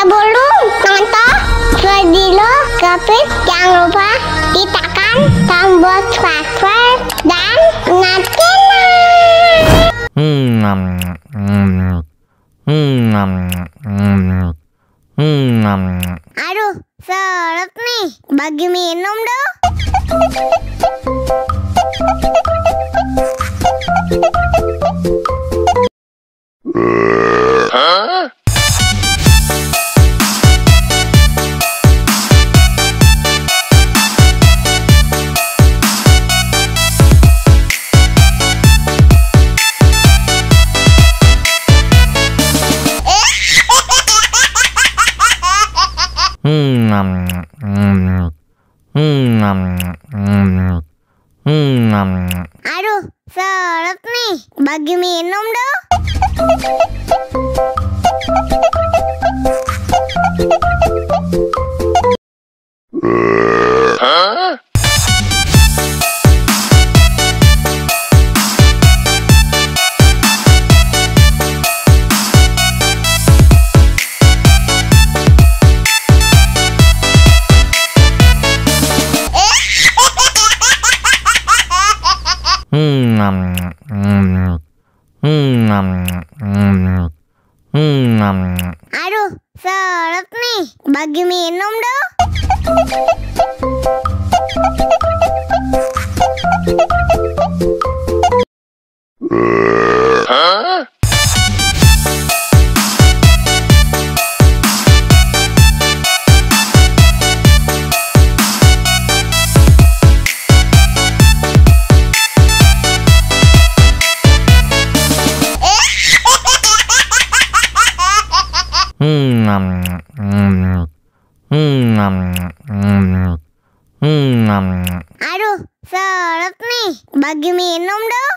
Sebelum nonton video Gavin, jangan lupa ditekan tombol subscribe dan nyalakan. Aduh, seret nih, bagi minum dong. Aduh, seret nih, bagi minum dong. Aduh, seret nih, bagi minum dong. Aduh, seret nih, bagi minum dong.